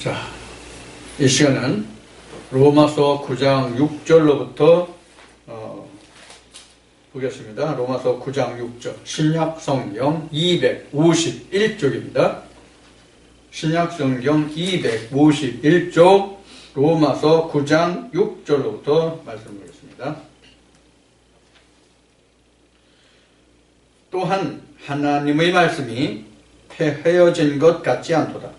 자, 이 시간은 로마서 9장 6절로부터 보겠습니다. 로마서 9장 6절, 신약 성경 251쪽입니다. 신약 성경 251쪽, 로마서 9장 6절로부터 말씀드리겠습니다. 또한 하나님의 말씀이 폐허진 것 같지 않도다.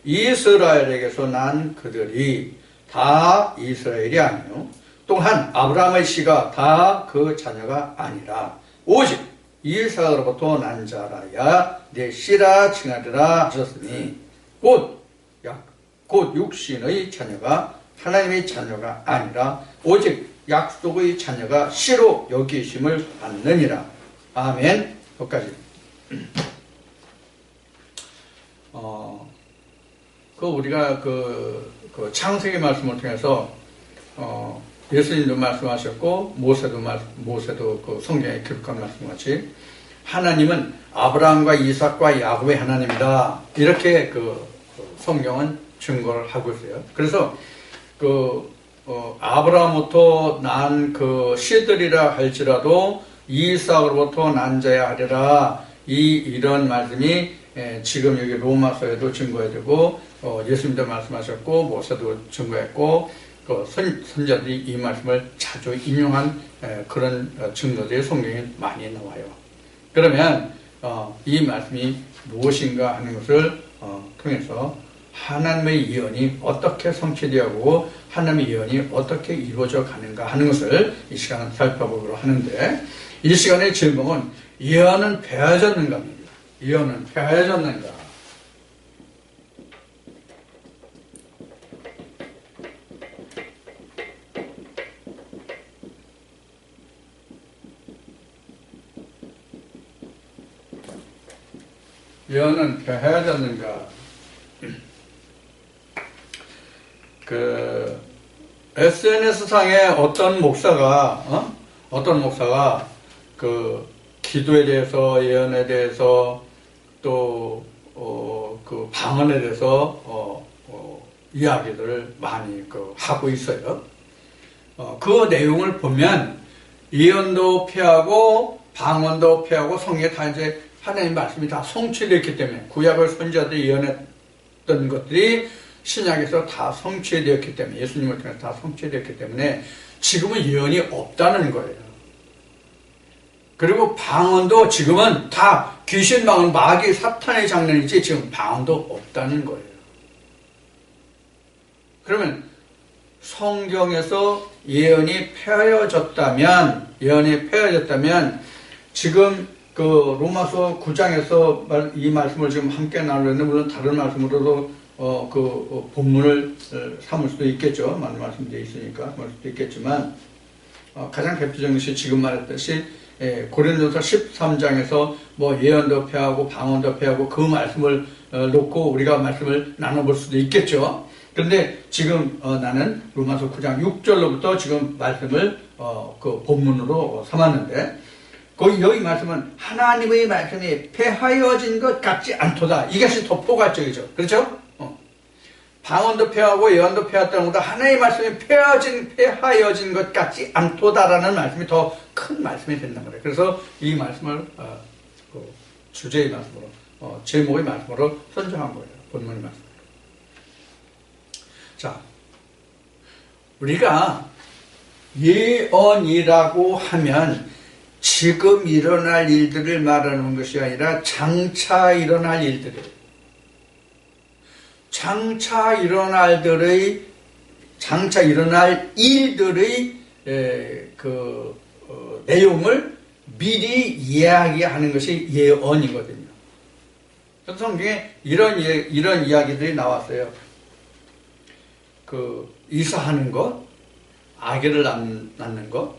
이스라엘에게서 난 그들이 다 이스라엘이 아니요 또한 아브라함의 씨가 다 그 자녀가 아니라 오직 이삭으로부터 난 자라야 내 씨라 칭하리라 하셨으니 곧 육신의 자녀가 하나님의 자녀가 아니라 오직 약속의 자녀가 씨로 여기심을 받느니라. 아멘. 여기까지. 우리가 창세기 말씀을 통해서 예수님도 말씀하셨고 모세도 그 성경에 기록한 말씀 같이 하나님은 아브라함과 이삭과 야곱의 하나님이다, 이렇게 성경은 증거를 하고 있어요. 그래서 아브라함부터 난 씨들이라 할지라도 이삭으로부터 난 자야 하리라, 이런 말씀이 지금 여기 로마서에도 증거해야 되고, 예수님도 말씀하셨고 모세도 증거했고, 선자들이 이 말씀을 자주 인용한 그런 증거들이 성경에 많이 나와요. 그러면 이 말씀이 무엇인가 하는 것을 통해서 하나님의 예언이 어떻게 성취되고 하나님의 예언이 어떻게 이루어져 가는가 하는 것을 이 시간에 살펴보기로 하는데, 이 시간의 제목은 예언은 폐하졌는가입니다. 예언은 폐하졌는가. 예언은 폐하졌는가. SNS상에 어떤 목사가 기도에 대해서, 예언에 대해서, 또 방언에 대해서 이야기들을 많이 하고 있어요. 그 내용을 보면 예언도 폐하고 방언도 폐하고 성경에 다 이제 하나님 말씀이 다 성취되었기 때문에, 구약의 선지자들이 예언했던 것들이 신약에서 다 성취되었기 때문에, 예수님을 통해서 다 성취되었기 때문에 지금은 예언이 없다는 거예요. 그리고 방언도 지금은 다 귀신 방언, 마귀 사탄의 장난이지 지금 방언도 없다는 거예요. 그러면 성경에서 예언이 폐하여졌다면 지금 로마서 9장에서 이 말씀을 지금 함께 나누는데, 물론 다른 말씀으로도 본문을 삼을 수도 있겠죠. 많은 말씀들이 있으니까 삼을 수도 있겠지만, 가장 대표적인 것이 지금 말했듯이 고린도서 13장에서 예언도 폐하고 방언도 폐하고 그 말씀을 놓고 우리가 말씀을 나눠볼 수도 있겠죠. 그런데 지금 나는 로마서 9장 6절로부터 지금 말씀을 본문으로 삼았는데, 여기 말씀은 하나님의 말씀이 폐하여진 것 같지 않도다. 이것이 더 포괄적이죠. 그렇죠? 방언도 폐하고 예언도 폐하였다는 것보다 하나님의 말씀이 폐하여진 것 같지 않도다라는 말씀이 더 큰 말씀이 된단 말이에요. 그래서 이 말씀을 주제의 말씀으로, 제목의 말씀으로 선정한 거예요. 본문의 말씀. 자, 우리가 예언이라고 하면 지금 일어날 일들을 말하는 것이 아니라 장차 일어날 일들이에요. 장차 일어날 일들의 내용을 미리 이야기하는 것이 예언이거든요. 성경에 이런 이야기들이 나왔어요. 이사하는 것, 아기를 낳는 것,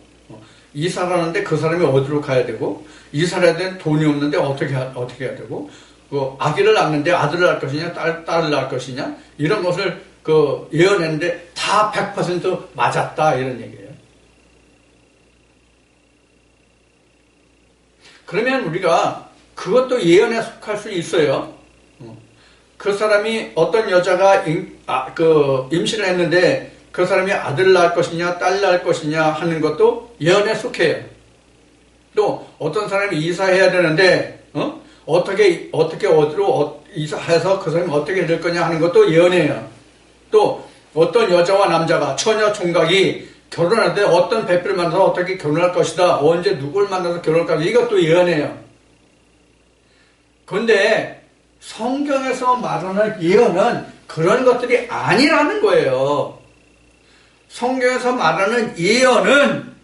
이사를 하는데 그 사람이 어디로 가야 되고, 이사를 해야 되는 돈이 없는데 어떻게 해야 되고, 아기를 낳는데 아들을 낳을 것이냐, 딸을 낳을 것이냐, 이런 것을 예언했는데 다 100% 맞았다, 이런 얘기예요. 그러면 우리가 그것도 예언에 속할 수 있어요. 그 사람이 어떤 여자가 임신을 했는데 그 사람이 아들 낳을 것이냐 딸 낳을 것이냐 하는 것도 예언에 속해요. 또 어떤 사람이 이사해야 되는데 어떻게 어디로 이사해서 그 사람이 어떻게 될 거냐 하는 것도 예언이에요. 또 어떤 여자와 남자가 처녀 총각이 결혼할 때 어떤 배필을 만나서 어떻게 결혼할 것이다. 언제 누굴 만나서 결혼할 것이다. 이것도 예언이에요. 그런데 성경에서 말하는 예언은 그런 것들이 아니라는 거예요. 성경에서 말하는 예언은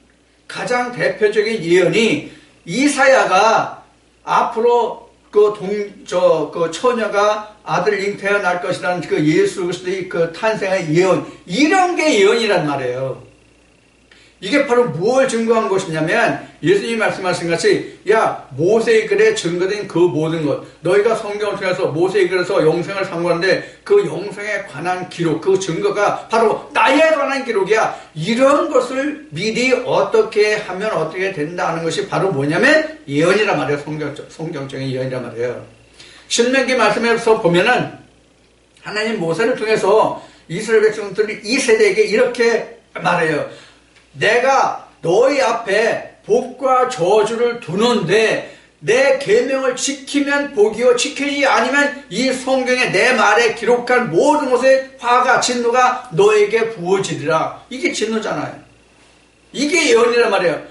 가장 대표적인 예언이 이사야가 앞으로 그 처녀가 아들 잉태가 날 것이라는 그 예수 그리스도의 그 탄생의 예언, 이런 게 예언이란 말이에요. 이게 바로 무엇을 증거한 것이냐면 예수님이 말씀하신 같이 야 모세의 글에 증거된 그 모든 것, 너희가 성경을 통해서 모세의 글에서 영생을 상고하는데 그 영생에 관한 기록, 그 증거가 바로 나에 관한 기록이야. 이런 것을 미리 어떻게 하면 어떻게 된다 하는 것이 바로 뭐냐면 예언이란 말이에요. 성경적인 예언이란 말이에요. 신명기 말씀에서 보면은 하나님 모세를 통해서 이스라엘 백성들이 이 세대에게 이렇게 말해요. 내가 너희 앞에 복과 저주를 두는데 내 계명을 지키면 복이요 지키지 아니면 이 성경에 내 말에 기록한 모든 것에 화가 진노가 너에게 부어지리라. 이게 진노잖아요. 이게 예언이란 말이에요.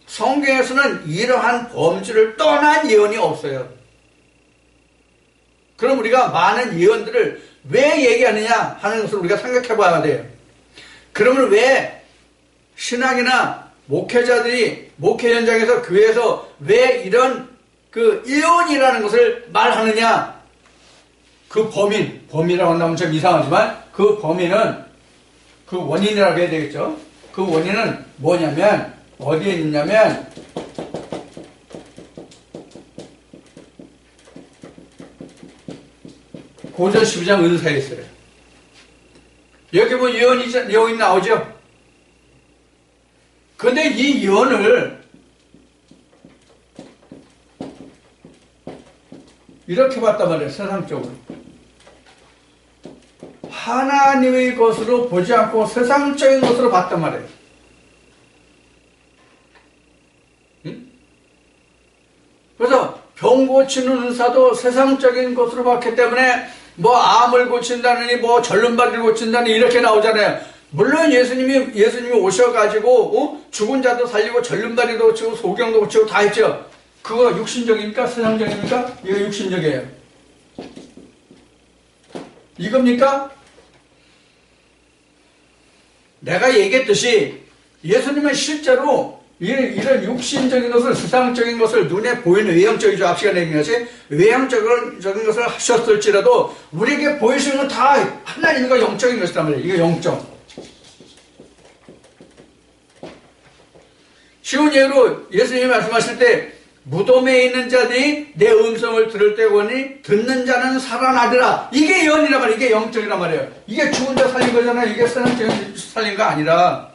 성경에서는 이러한 범주를 떠난 예언이 없어요. 그럼 우리가 많은 예언들을 왜 얘기하느냐 하는 것을 우리가 생각해 봐야 돼요. 그러면 왜 신앙이나 목회자들이 목회 현장에서 교회에서 왜 이런 그 예언이라는 것을 말하느냐? 그 범인이라고 한다면 좀 이상하지만 그 범인은 그 원인이라고 해야 되겠죠. 그 원인은 뭐냐면 어디에 있냐면 고전 12장 은사에 있어요. 여기 뭐 예언이 나오죠. 근데 이 예언을 이렇게 봤단 말이에요. 세상적으로. 하나님의 것으로 보지 않고 세상적인 것으로 봤단 말이에요. 응? 그래서 병 고치는 은사도 세상적인 것으로 봤기 때문에 뭐 암을 고친다느니 뭐 절름발이를 고친다느니 이렇게 나오잖아요. 물론 예수님이 오셔가지고 죽은 자도 살리고 절름발이도 고치고 소경도 고치고 다 했죠. 그거 육신적입니까? 세상적입니까? 이거 육신적이에요. 이겁니까? 내가 얘기했듯이 예수님은 실제로 이런 육신적인 것을 세상적인 것을 눈에 보이는 외형적이죠. 앞 시간에 얘기했지. 외형적인 것을 하셨을지라도 우리에게 보이시는 건 다 하나님과 영적인 것이란 말이에요. 이게 영적. 쉬운 예로 예수님이 말씀하실 때 무덤에 있는 자들이 내 음성을 들을 때 보니 듣는 자는 살아나리라. 이게 예언이란 말이에요. 이게 영적이란 말이에요. 이게 죽은 자 살린 거잖아요. 이게 세상적인 살린 거 아니라.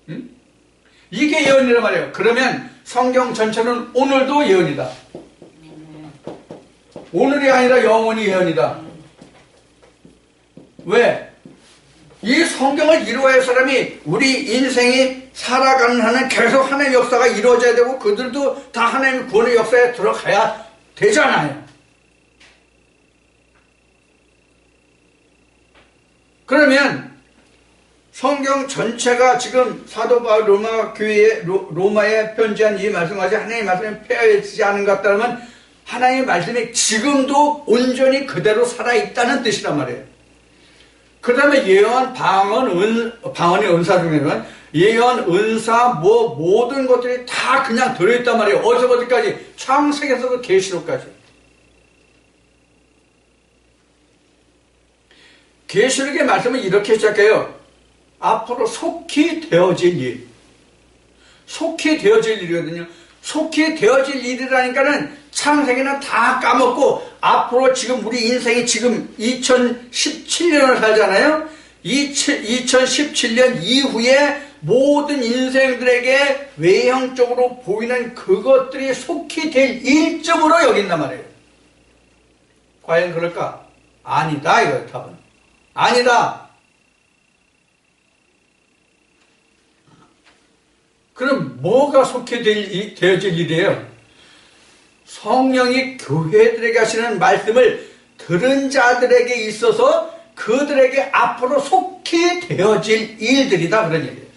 응? 이게 예언이란 말이에요. 그러면 성경 전체는 오늘도 예언이다. 오늘이 아니라 영원히 예언이다. 왜? 이 성경을 이루어야 할 사람이 우리 인생이 살아가는 한은 계속 하나님의 역사가 이루어져야 되고 그들도 다 하나님의 구원의 역사에 들어가야 되잖아요. 그러면 성경 전체가 지금 사도 바울 로마에 편지한 이 말씀까지 하나님의 말씀이 폐하지 않은 것 같다면 하나님의 말씀이 지금도 온전히 그대로 살아있다는 뜻이란 말이에요. 그 다음에 예언, 방언의 은사 중에는 예언, 은사, 모든 것들이 다 그냥 들어있단 말이에요. 어디서 어디까지? 창세기에서도 계시록까지. 계시록의 말씀은 이렇게 시작해요. 앞으로 속히 되어질 일. 속히 되어질 일이거든요. 속히 되어질 일이라니까는 창세기는 다 까먹고 앞으로 지금 우리 인생이 지금 2017년을 살잖아요. 2017년 이후에 모든 인생들에게 외형적으로 보이는 그것들이 속히 될 일점으로 여긴단 말이에요. 과연 그럴까? 아니다 이거예요. 답은 아니다. 그럼 뭐가 되어질 일이에요? 성령이 교회들에게 하시는 말씀을 들은 자들에게 있어서 그들에게 앞으로 속히 되어질 일들이다 그런 얘기예요.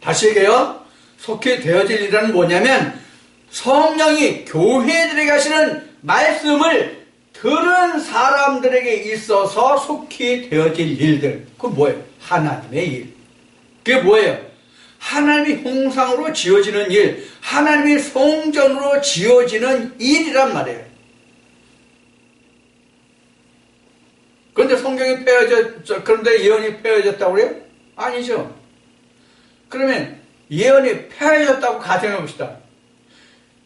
다시 얘기해요. 속히 되어질 일은 뭐냐면 성령이 교회들에게 하시는 말씀을 들은 사람들에게 있어서 속히 되어질 일들. 그건 뭐예요? 하나님의 일. 그게 뭐예요? 하나님이 형상으로 지어지는 일, 하나님이 성전으로 지어지는 일이란 말이에요. 그런데 성경이 그런데 예언이 폐허해졌다고 그래요? 아니죠. 그러면 예언이 폐허해졌다고 가정해 봅시다.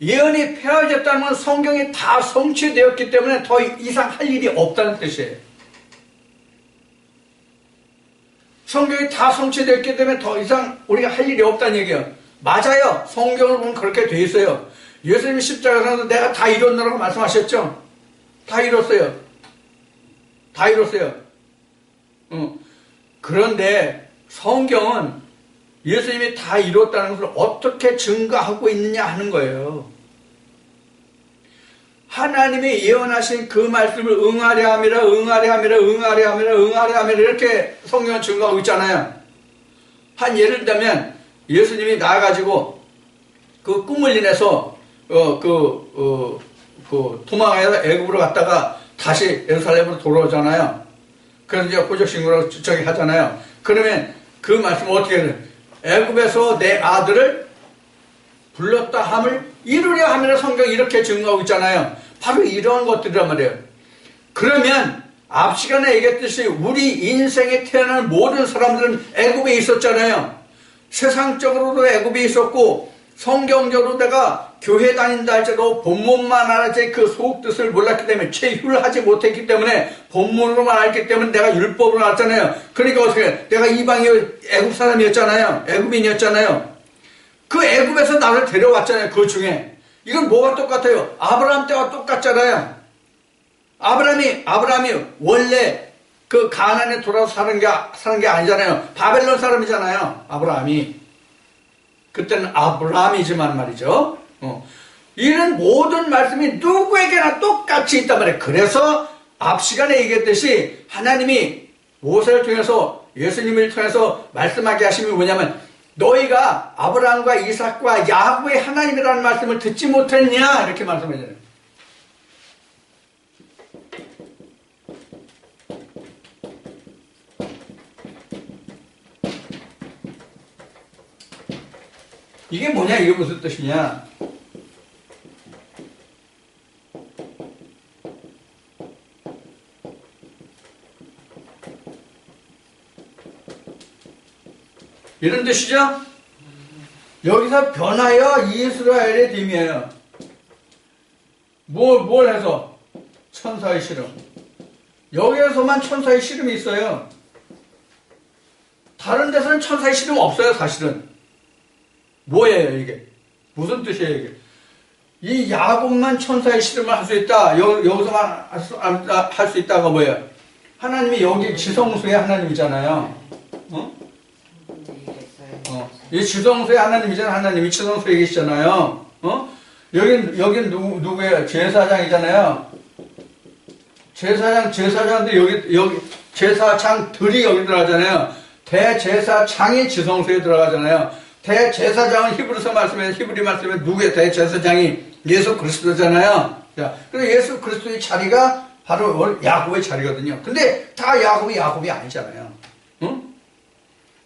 예언이 폐허해졌다는 건 성경이 다 성취되었기 때문에 더 이상 할 일이 없다는 뜻이에요. 성경이 다 성취됐기 때문에 더 이상 우리가 할 일이 없다는 얘기예요. 맞아요. 성경을 보면 그렇게 돼 있어요. 예수님이 십자가에서 내가 다 이뤘노라고 말씀하셨죠? 다 이뤘어요. 다 이뤘어요. 그런데 성경은 예수님이 다 이뤘다는 것을 어떻게 증거하고 있느냐 하는 거예요. 하나님이 예언하신 그 말씀을 응하려 함이라 응하려 함이라 응하려 함이라 응하려 함이라 이렇게 성경은 증거하고 있잖아요. 한 예를 들면 예수님이 나와가지고 그 꿈을 인해서 도망해서 애굽으로 갔다가 다시 예루살렘으로 돌아오잖아요. 그래서 이제 호적신고라고 저기 하잖아요. 그러면 그 말씀은 어떻게 해요? 애굽에서 내 아들을 불렀다 함을 이루려 함이라 성경이 이렇게 증거하고 있잖아요. 바로 이러한 것들이란 말이에요. 그러면 앞 시간에 얘기했듯이 우리 인생에 태어난 모든 사람들은 애굽에 있었잖아요. 세상적으로도 애굽에 있었고 성경적으로 내가 교회 다닌다 할지라도 본문만 알았지 그 속뜻을 몰랐기 때문에 체휼을 하지 못했기 때문에 본문으로만 알기 때문에 내가 율법으로 알았잖아요. 그러니까 어떻게 해? 내가 이방이 애굽 사람이었잖아요. 애굽인이었잖아요. 그 애굽에서 나를 데려왔잖아요. 그 중에 이건 뭐가 똑같아요? 아브라함 때와 똑같잖아요. 아브라함이 원래 그 가나안에 돌아서 사는 게 아니잖아요. 바벨론 사람이잖아요. 아브라함이 그때는 아브라함이지만 말이죠. 이런 모든 말씀이 누구에게나 똑같이 있단 말이에요. 그래서 앞 시간에 얘기했듯이 하나님이 모세를 통해서 예수님을 통해서 말씀하게 하심이 뭐냐면 너희가 아브라함과 이삭과 야곱의 하나님이라는 말씀을 듣지 못했냐 이렇게 말씀하잖아요. 이게 뭐냐? 이게 무슨 뜻이냐? 이런 뜻이죠? 여기서 변하여 이스라엘의 됨이에요. 뭘 해서? 천사의 씨름. 여기에서만 천사의 씨름이 있어요. 다른 데서는 천사의 씨름 없어요, 사실은. 뭐예요, 이게? 무슨 뜻이에요, 이게? 이 야곱만 천사의 씨름을 할 수 있다. 여기서만 할 수 있다가 뭐예요? 하나님이 여기 지성소의 하나님이잖아요. 이 지성소의 하나님이잖아요. 하나님이 지성소에 계시잖아요. 여긴 누구예요? 제사장이잖아요. 제사장인데 여기 제사장들이 여기 들어가잖아요. 대제사장이 지성소에 들어가잖아요. 대제사장은 히브리 말씀에 누구의 대제사장이 예수 그리스도잖아요. 자, 그래서 예수 그리스도의 자리가 바로 야곱의 자리거든요. 근데 다 야곱이 아니잖아요.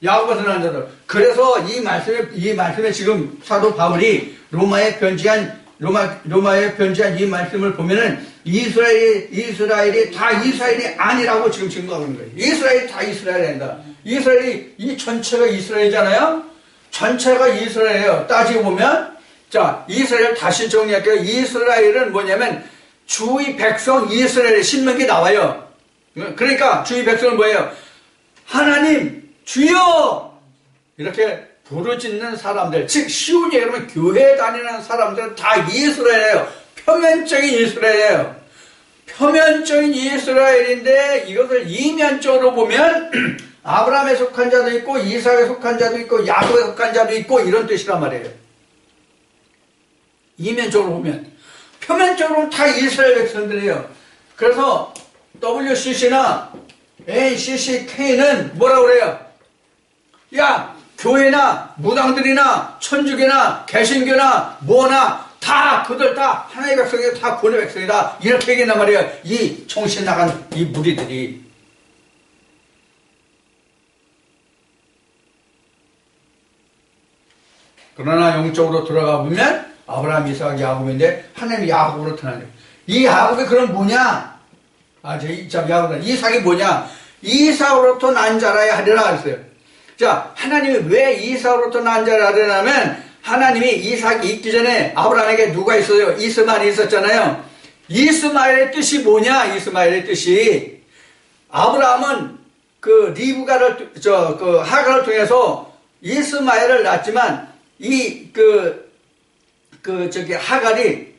야곱에서 난 자들. 그래서 이 말씀에 지금 사도 바울이 로마에 편지한 이 말씀을 보면은 이스라엘이 다 이스라엘이 아니라고 지금 증거하고 있는 거예요. 이스라엘이 다 이스라엘이 아니다. 이스라엘이 이 전체가 이스라엘이잖아요. 전체가 이스라엘이에요. 따지고 보면 자 이스라엘 다시 정리할게요. 이스라엘은 뭐냐면 주의 백성 이스라엘의 신명기 나와요. 그러니까 주의 백성은 뭐예요? 하나님 주여 이렇게 부르짖는 사람들, 즉 쉬운 얘기로 하면 교회 다니는 사람들은 다 이스라엘이에요. 표면적인 이스라엘이에요. 표면적인 이스라엘인데 이것을 이면적으로 보면 아브라함에 속한 자도 있고 이삭에 속한 자도 있고 야곱에 속한 자도 있고 이런 뜻이란 말이에요. 이면적으로 보면. 표면적으로는 다 이스라엘 백성들이에요. 그래서 WCC나 NCCK는 뭐라고 그래요? 야, 교회나 무당들이나 천주교나 개신교나 뭐나 다 그들 다 하나님의 백성이다. 다 구원의 백성이다. 이렇게 얘기한단 말이에요. 이 정신 나간 이 무리들이. 그러나 영적으로 들어가 보면 아브라함, 이삭, 야곱인데 하나님이 야곱으로 태어나요. 이 야곱이 그럼 뭐냐? 야곱은 이삭이 뭐냐? 이삭으로부터 난 자라야 하리라 했어요. 자, 하나님이 왜 이삭으로부터 난 자라 하려면 하나님이 이삭이 있기 전에 아브라함에게 누가 있어요? 이스마엘이 있었잖아요. 이스마엘의 뜻이 뭐냐? 이스마엘의 뜻이 아브라함은 그 리브가를 하가를 통해서 이스마엘을 낳았지만 하갈이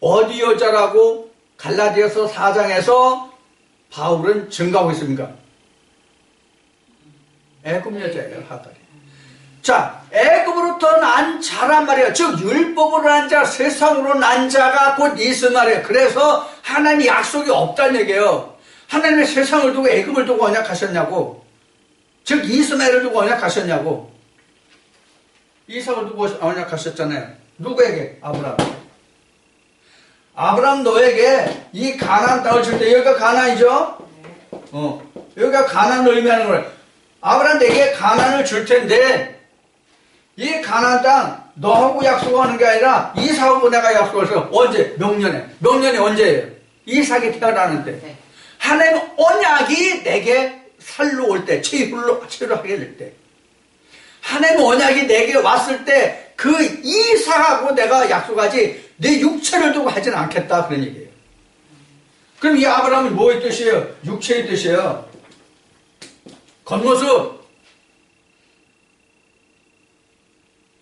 어디 여자라고 갈라디아서 4장에서 바울은 증가하고 있습니까? 애굽 여자예요, 하갈이. 자, 애굽으로부터 난 자란 말이에요. 즉 율법으로 난 자, 세상으로 난 자가 곧 이스마엘이에요. 그래서 하나님이 약속이 없다는 얘기예요. 하나님의 세상을 두고 애굽을 두고 언약하셨냐고. 즉 이스마엘을 두고 언약하셨냐고. 이삭을 두고 언약하셨잖아요. 누구에게? 아브라함. 아브라함 너에게 이 가나안 땅을 줄 때, 여기가 가나안이죠? 여기가 가나안을 의미하는 거예요. 아브라함 내게 가나안을 줄 텐데 이 가나안 땅 너하고 약속하는 게 아니라 이삭하고 내가 약속해서 언제? 명년에. 명년이 언제예요? 이삭이 태어나는데. 하나님 언약이 내게 살로 올 때, 체류하게 될 때. 하나님 언약이 내게 왔을 때 그 이삭하고 내가 약속하지 내 육체를 두고 하진 않겠다 그런 얘기예요. 그럼 이 아브라함이 뭐의 뜻이에요? 육체의 뜻이에요. 겉모습.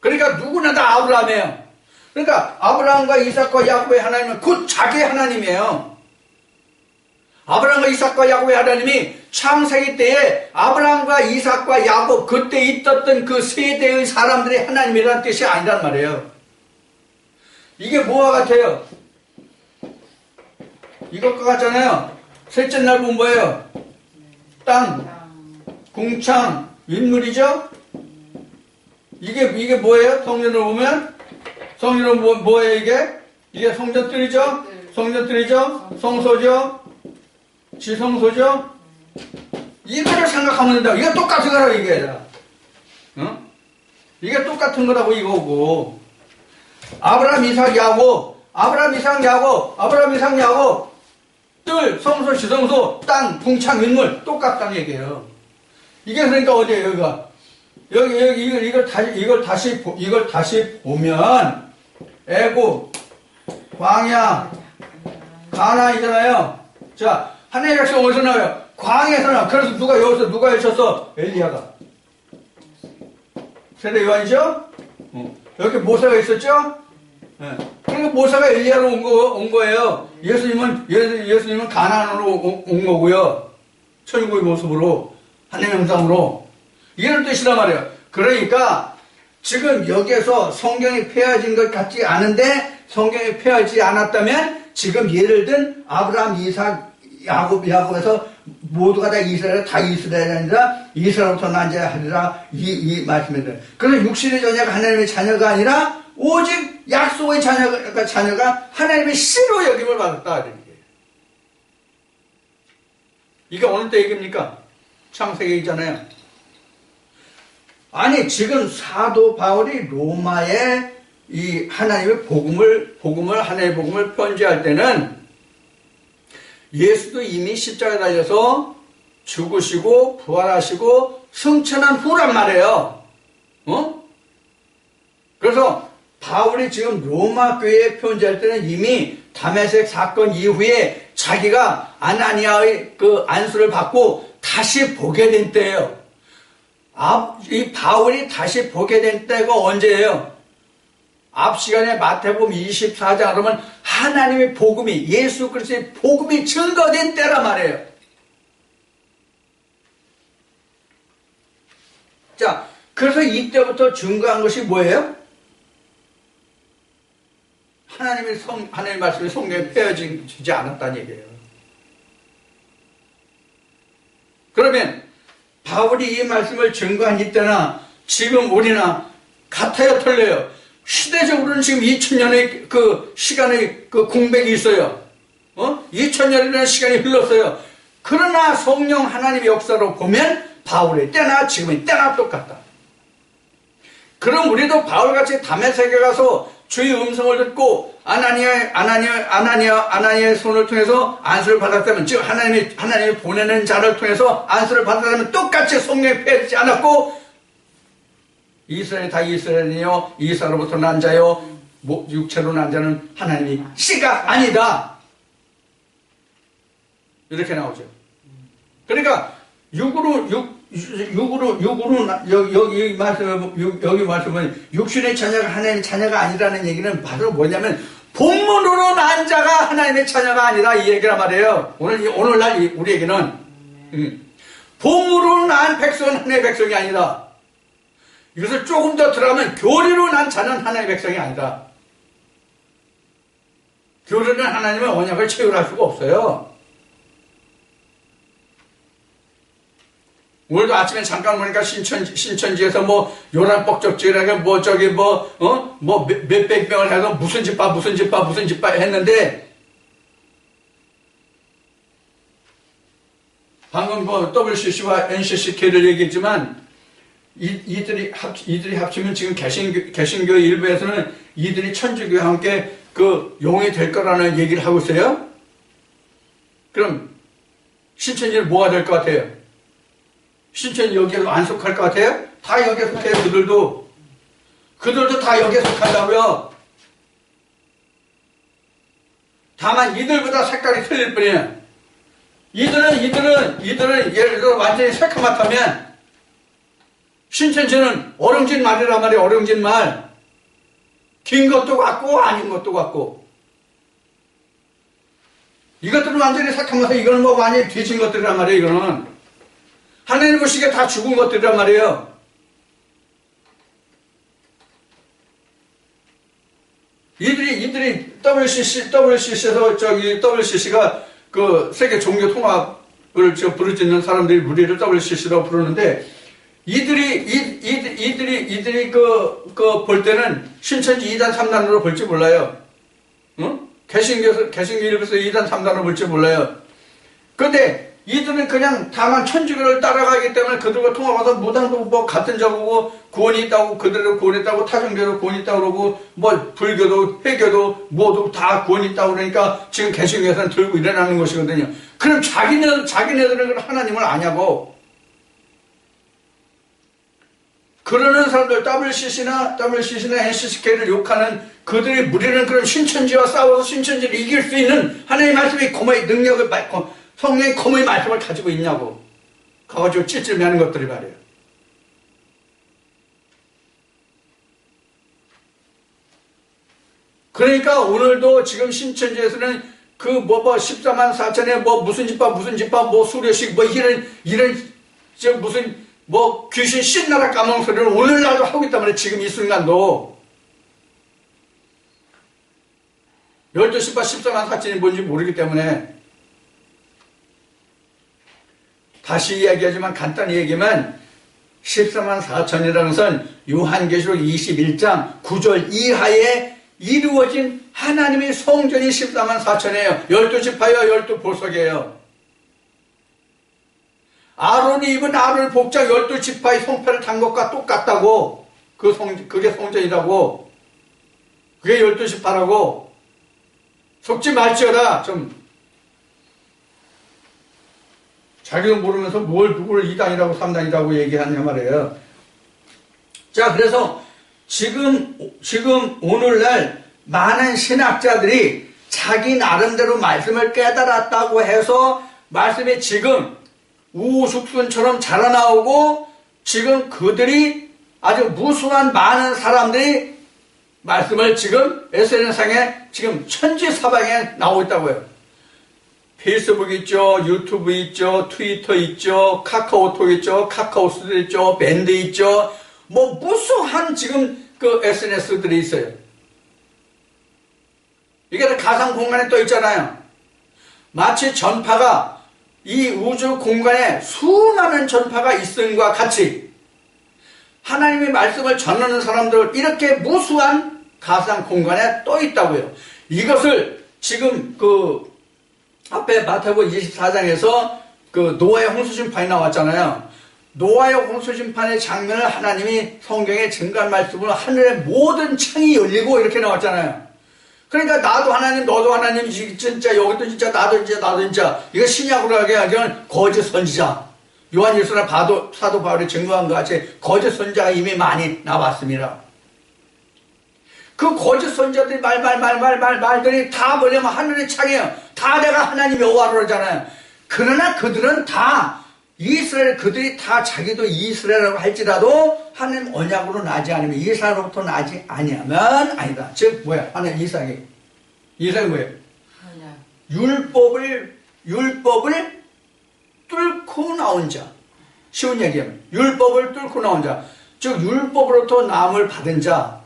그러니까 누구나 다 아브라함이에요. 그러니까 아브라함과 이삭과 야곱의 하나님은 곧 자기 하나님이에요. 아브라함과 이삭과 야곱의 하나님이 창세기 때에 아브라함과 이삭과 야곱 그때 있었던 그 세대의 사람들의 하나님이라는 뜻이 아니란 말이에요. 이게 뭐와 같아요? 이것과 같잖아요. 셋째 날 본 뭐예요? 땅, 궁창, 윗물이죠? 이게 뭐예요? 성전을 보면? 성전은 뭐예요 이게? 이게 성전뜰이죠? 성전뜰이죠? 성소죠? 지성소죠? 이거를 생각하면 된다. 이게 똑같은 거라고 이게. 이게 똑같은 거라고 이거고. 아브라함, 이삭, 야곱. 아브라함, 이삭, 야곱. 아브라함, 이삭, 야곱. 뜰, 성소, 지성소, 땅, 궁창, 윗물. 똑같다는 얘기예요. 이게 그러니까 어디예요, 여기가? 이걸 다시 보면, 애굽, 광야, 가나안이잖아요. 자, 하나님의 백성 어디서 나와요? 광야에서 나와요. 그래서 누가 외쳤어? 엘리야가. 세례 요한이죠? 여기 모세가 있었죠? 네. 그러니까 모세가 엘리야로 온 거예요. 예수님은 가나안으로 온 거고요. 천국의 모습으로, 하나님의 형상으로. 이런 뜻이란 말이에요. 그러니까 지금 여기에서 성경이 폐해진 것 같지 않은데 성경이 폐하지 않았다면 지금 예를 든 아브라함, 이삭, 야곱에서 모두가 다 이스라엘이 아니라 이스라엘부터 난 자야 하리라 이 말씀입니다. 그래서 육신의 자녀가 하나님의 자녀가 아니라 오직 약속의 자녀가 하나님의 씨로 여김을 받았다. 이게 어느 때 얘기입니까? 창세기잖아요. 아니 지금 사도 바울이 로마에 이 하나님의 하나님의 복음을 편지할 때는 예수도 이미 십자가에 달려서 죽으시고 부활하시고 승천한 후란 말이에요. 그래서 바울이 지금 로마 교회에 편지할 때는 이미 다메섹 사건 이후에 자기가 아나니아의 그 안수를 받고 다시 보게 된 때예요. 이 바울이 다시 보게 된 때가 언제예요? 앞 시간에 마태복음 24장 그러면 하나님의 복음이 예수 그리스도의 복음이 증거된 때란 말이에요. 자, 그래서 이때부터 증거한 것이 뭐예요? 하나님의 말씀이 성경에 빼어지지 않았다는 얘기예요. 그러면 바울이 이 말씀을 증거한 이때나 지금 우리나 같아요, 틀려요? 시대적으로는 지금 2000년의 그 시간의 그 공백이 있어요. 2000년이라는 시간이 흘렀어요. 그러나 성령 하나님의 역사로 보면 바울의 때나 지금의 때나 똑같다. 그럼 우리도 바울같이 다메섹에 가서 주의 음성을 듣고 아나니아의 손을 통해서 안수를 받았다면, 즉 하나님이 보내는 자를 통해서 안수를 받았다면 똑같이 성령에 패하지 않았고 이스라엘이 다 이스라엘이요 이사로부터 난 자요 육체로 난 자는 하나님이 씨가 아니다. 이렇게 나오죠. 그러니까 여기 말씀은 육신의 자녀가 하나님의 자녀가 아니라는 얘기는 바로 뭐냐면 본문으로 난 자가 하나님의 자녀가 아니라 이 얘기란 말이에요. 오늘날 우리에게는 본문으로 난 백성은 하나님의 백성이 아니다. 이것을 조금 더 들어가면 교리로 난 자는 하나님의 백성이 아니다. 교리는 하나님의 언약을 체결할 수가 없어요. 오늘도 아침에 잠깐 보니까 신천지에서 뭐 요란뻑적지라게 몇백 명을 해서 무슨 집밥 했는데 방금 WCC와 NCCK를 얘기했지만 이들이 합치면 지금 개신교 일부에서는 이들이 천주교와 함께 그 용이 될 거라는 얘기를 하고 있어요. 그럼 신천지는 뭐가 될 것 같아요? 신천지 여기에 안 속할 것 같아요? 다 여기에 속해요. 그들도 다 여기에 속한다고요. 다만 이들보다 색깔이 틀릴 뿐이에요. 이들은 예를 들어 완전히 새카맣다면 신천지는 어령진 말이란 말이에요. 어령진 말. 긴 것도 같고 아닌 것도 같고. 이것들은 완전히 새카맣서 이거는 뭐 완전히 뒤진 것들이란 말이에요. 이거는. 하나님 보시기에 다 죽은 것들이란 말이에요. 이들이 WCC에서 WCC가 그 세계 종교 통합을 부르짖는 사람들이 무리를 WCC라고 부르는데 이들이 볼 때는 신천지 2단 3단으로 볼지 몰라요. 응? 개신교 일부에서 2단 3단으로 볼지 몰라요. 그런데 이들은 그냥 다만 천주교를 따라가기 때문에 그들과 통합해서 무당도 뭐 같은 자고 구원이 있다고 그들도 구원이 있다고 타종교도 구원이 있다고 그러고 뭐 불교도 회교도 모두 다 구원이 있다고 그러니까 지금 개신교에서는 들고 일어나는 것이거든요. 그럼 자기네들은 하나님을 아냐고. 그러는 사람들 WCC나 NCCK를 욕하는 그들의 무리는 그런 신천지와 싸워서 신천지를 이길 수 있는 하나님의 말씀의 고마의 능력을 받고 성령의 고마의 말씀을 가지고 있냐고. 가가지고 찔찔매하는 것들이 말이에요. 그러니까 오늘도 지금 신천지에서는 그 14만 4천에 무슨 집밥 수료식 무슨 귀신 신나라 까먹은 소리를 오늘날도 하고 있단 말이에요. 지금 이 순간도 12시밥 14만 4천이 뭔지 모르기 때문에 다시 이야기하지만 간단히 얘기하면 14만 4천이라는 것은 요한계시록 21장 9절 이하에 이루어진 하나님의 성전이 14만 4천이에요. 12지파와 12보석이에요. 아론이 입은 아론 복장 12지파의 성패를 단 것과 똑같다고. 그게 성전이라고. 그게 12지파라고. 속지 말지어다. 좀 자기도 모르면서 누구를 2단이라고 3단이라고 얘기하냐 말이에요. 자, 그래서 지금 오늘날 많은 신학자들이 자기 나름대로 말씀을 깨달았다고 해서 말씀이 지금 우후죽순처럼 자라나오고 지금 그들이 아주 무수한 많은 사람들이 말씀을 지금 SNS상에 지금 천지사방에 나오고 있다고요. 페이스북 있죠, 유튜브 있죠, 트위터 있죠, 카카오톡 있죠, 카카오스도 있죠, 밴드 있죠. 뭐 무수한 지금 그 SNS들이 있어요. 이게 다 가상 공간에 떠 있잖아요. 마치 전파가 이 우주 공간에 수많은 전파가 있음과 같이 하나님의 말씀을 전하는 사람들 이렇게 무수한 가상 공간에 떠 있다고요. 이것을 지금 그 앞에 마태복음 24장에서 그 노아의 홍수심판이 나왔잖아요. 노아의 홍수심판의 장면을 하나님이 성경에 증거한 말씀으로 하늘의 모든 창이 열리고 이렇게 나왔잖아요. 그러니까 나도 하나님, 너도 하나님, 진짜 여기도 진짜, 나도 진짜, 나도 진짜. 이거 신약으로 하기에는 거짓 선지자. 요한일서나 사도 바울이 증거한 것 같이 거짓 선지자가 이미 많이 나왔습니다. 그 거짓 선지자들이 말들이 다 뭐냐면 하늘의 창이에요. 다 내가 하나님 여호와로 그러잖아요. 그러나 그들은 다 이스라엘, 그들이 다 자기도 이스라엘이라고 할지라도 하나님 언약으로 나지 않으면, 이스라엘로부터 나지 아니하면 아니다. 즉 뭐야? 하나님 이삭이 뭐예요? 율법을 뚫고 나온 자. 쉬운 얘기하면 율법을 뚫고 나온 자, 즉 율법으로부터 나음을 받은 자,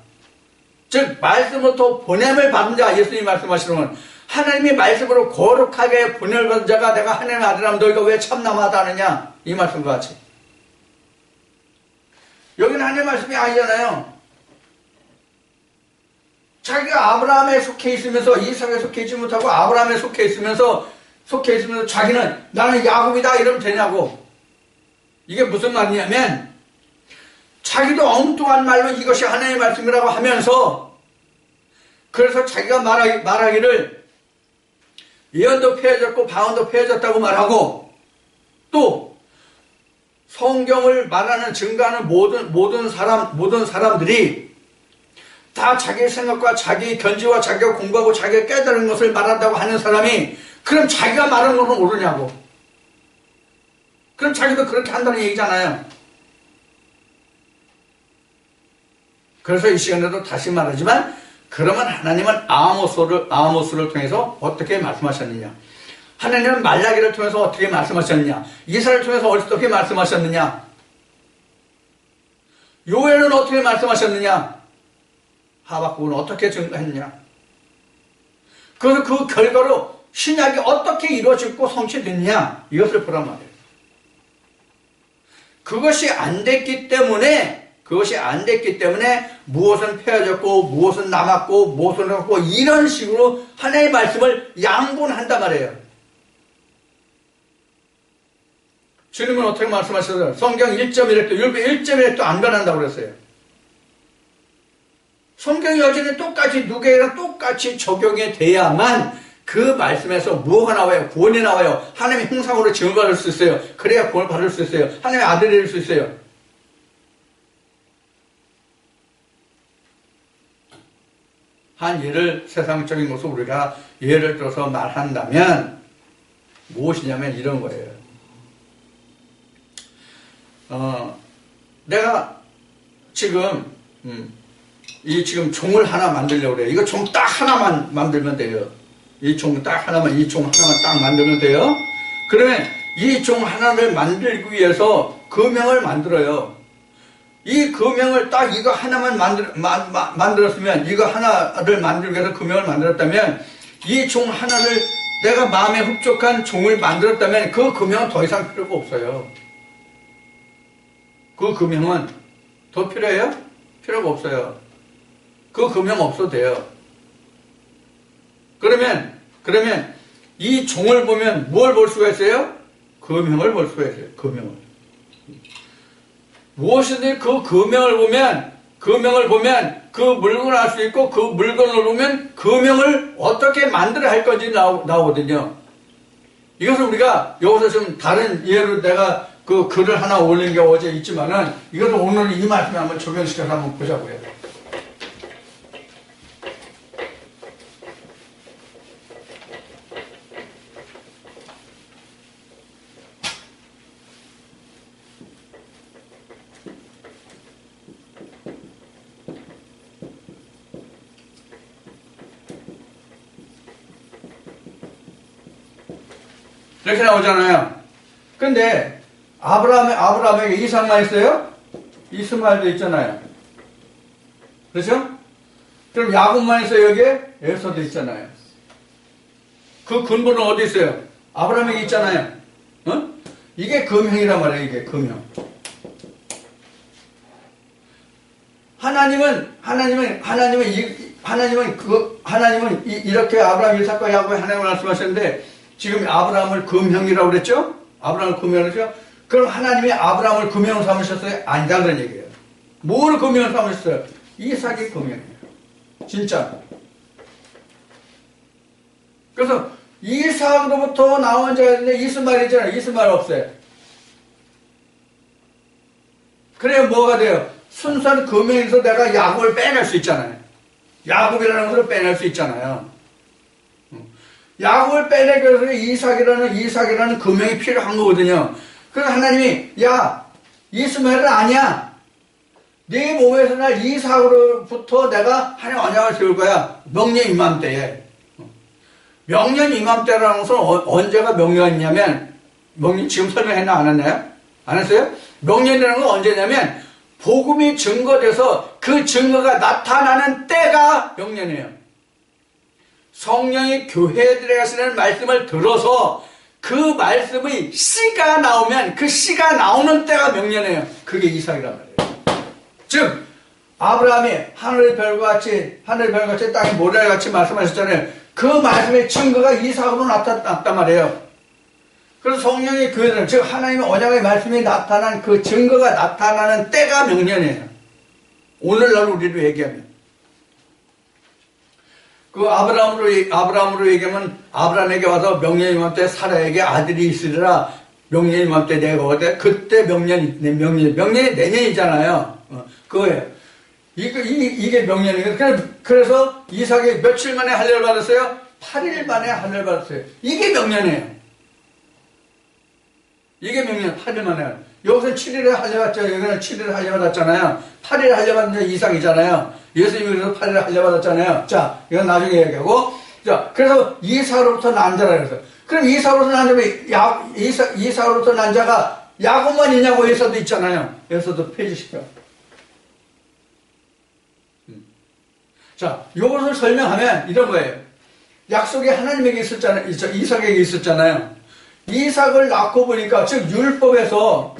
즉 말씀으로부터 보냄을 받은 자. 예수님이 말씀하시는 건 하나님의 말씀으로 거룩하게 보냄을 받은 자가 내가 하나님의 아들이라면 너희가 왜 참남하다 하느냐, 이 말씀과 같이. 여기는 하나님의 말씀이 아니잖아요. 자기가 아브라함에 속해 있으면서, 이삭에 속해 있지 못하고 아브라함에 속해 있으면서 자기는 나는 야곱이다 이러면 되냐고. 이게 무슨 말이냐면 자기도 엉뚱한 말로 이것이 하나님의 말씀이라고 하면서, 그래서 자기가 말하기를 예언도 폐해졌고 방언도 폐해졌다고 말하고, 또 성경을 말하는 증거하는 모든 사람들이 다 자기의 생각과 자기의 견지와 자기가 공부하고 자기가 깨달은 것을 말한다고 하는 사람이, 그럼 자기가 말하는 것은 모르냐고. 그럼 자기도 그렇게 한다는 얘기잖아요. 그래서 이 시간에도 다시 말하지만, 그러면 하나님은 아모스를 통해서 어떻게 말씀하셨느냐? 하나님은 말라기를 통해서 어떻게 말씀하셨느냐? 이사를 통해서 어떻게 말씀하셨느냐? 요엘은 어떻게 말씀하셨느냐? 하박국은 어떻게 증거했느냐? 그래서 그 결과로 신약이 어떻게 이루어지고 성취됐느냐? 이것을 보란 말이에요. 그것이 안 됐기 때문에 무엇은 폐해졌고 무엇은 남았고 무엇은 남았고 이런 식으로 하나님의 말씀을 양분한단 말이에요. 주님은 어떻게 말씀하셨어요? 성경 1.1획도, 율법 1.1획도 안 변한다고 그랬어요. 성경이 여전히 똑같이 누구에게나 똑같이 적용이 돼야만 그 말씀에서 뭐가 나와요? 구원이 나와요. 하나님의 형상으로 지음받을 수 있어요. 그래야 구원을 받을 수 있어요. 하나님의 아들이 될 수 있어요. 한 예를, 세상적인 것을 우리가 예를 들어서 말한다면 무엇이냐면 이런 거예요. 내가 지금 이 지금 종을 하나 만들려고 그래요. 이거 종 딱 하나만 만들면 돼요. 이 종 하나만 딱 만들면 돼요. 그러면 이 종 하나를 만들기 위해서 금형을 만들어요. 이 금형을 딱 이거 하나만 만들었으면, 이거 하나를 만들기 위해서 금형을 만들었다면, 이 종 하나를 내가 마음에 흡족한 종을 만들었다면 그 금형은 더 이상 필요가 없어요. 그 금형은 더 필요해요? 필요가 없어요. 그 금형 없어도 돼요. 그러면 이 종을 보면 뭘 볼 수가 있어요? 금형을 볼 수가 있어요. 금형을. 무엇이든 그 금형을 보면 그 물건을 알 수 있고, 그 물건을 보면 금형을 어떻게 만들어야 할 건지 나오거든요. 이것을 우리가 여기서 좀 다른 예로 내가 그 글을 하나 올린 게 어제 있지만은, 이것도 오늘 이 말씀에 한번 적용시켜서 한번 보자고요. 이렇게 나오잖아요. 근데 아브라함에게 이삭만 있어요? 이스마엘도 있잖아요. 그렇죠? 그럼 야곱만 있어요, 여기에? 에서도 있잖아요. 그 근본은 어디 있어요? 아브라함에게 있잖아요. 어? 이게 금형이란 말이에요, 이게 금형. 하나님은 이렇게 아브라함, 이삭과 야곱에 하나님을 말씀하셨는데, 지금 아브라함을 금형이라고 그랬죠? 아브라함을 금형이라고 그랬죠? 그럼 하나님이 아브라함을 금형으로 삼으셨어요? 아니다, 그런 얘기예요. 뭘 금형으로 삼으셨어요? 이삭이 금형이에요. 진짜. 그래서 이삭으로부터 나온 자였는데 이스마엘이잖아요. 이스마엘 없어요. 그래야 뭐가 돼요? 순수한 금형에서 내가 야곱을 빼낼 수 있잖아요. 야곱이라는 것을 빼낼 수 있잖아요. 야곱을 빼내기 위해서 이삭이라는 금형이 필요한 거거든요. 그래서 하나님이 야 이스마엘은 아니야. 네 몸에서 날 이삭으로부터 내가 하나님 언약을 세울 거야. 명년 이맘때에. 명년 이맘때라는 것은 언제가 명년이냐면 명년 지금 설명했나 안 했나요? 안 했어요? 명년이라는 건 언제냐면 복음이 증거돼서 그 증거가 나타나는 때가 명년이에요. 성령이 교회들에 가시는 말씀을 들어서 그 말씀의 씨가 나오면 그 씨가 나오는 때가 명년이에요. 그게 이삭이란 말이에요. 즉 아브라함이 하늘의 별과 같이 땅의 모래같이 말씀하셨잖아요. 그 말씀의 증거가 이삭으로 나타났단 말이에요. 그래서 성령의 교회들은 즉 하나님의 언약의 말씀이 나타난 그 증거가 나타나는 때가 명년이에요. 오늘날 우리로 얘기하면 그 아브라함으로 얘기하면 아브라함에게 와서 명년 이맘때 사라에게 아들이 있으리라. 명년 이맘때 내가 어때 그때 명년이 내년이잖아요. 그거예요. 이게 명년이에요. 그래서 이삭이 며칠 만에 할례를 받았어요? 8일 만에 할례를 받았어요. 이게 명년이에요. 이게 명년 8일 만에. 여기서 7일에 할례 받죠. 여기는 7일에 할례 받았잖아요. 8일에 할례 받은 게 이삭이잖아요. 예수님이 그래서 8일에 할례 받았잖아요. 자, 이건 나중에 얘기하고. 자, 그래서 이삭으로부터 난 자라 그랬어요. 그럼 이삭으로부터 난 자면 이삭으로부터 난 자가 야곱만 있냐고 에서도 있잖아요. 에서도 폐지시켜. 자, 이것을 설명하면 이런 거예요. 약속이 하나님에게 있었잖아요. 이삭에게 있었잖아요. 이삭을 낳고 보니까, 즉, 율법에서,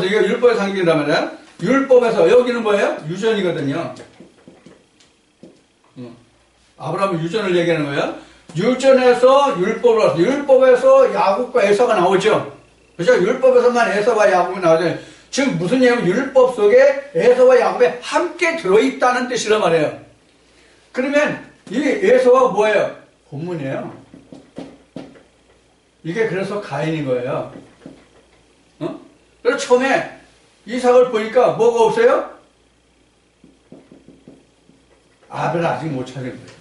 이게 율법의 상징이란 말이에요. 율법에서, 여기는 뭐예요? 유전이거든요. 아브라함은 유전을 얘기하는 거예요. 유전에서 율법으로 왔어요. 율법에서 야곱과 에서가 나오죠. 그죠? 율법에서만 에서와 야곱이 나오죠. 즉 무슨 얘기냐면 율법 속에 에서와 야곱이 함께 들어있다는 뜻이란 말이에요. 그러면 이 에서가 뭐예요? 본문이에요. 이게 그래서 가인인 거예요. 그래서 처음에 이삭을 보니까 뭐가 없어요? 아벨을 아직 못 찾은 거예요.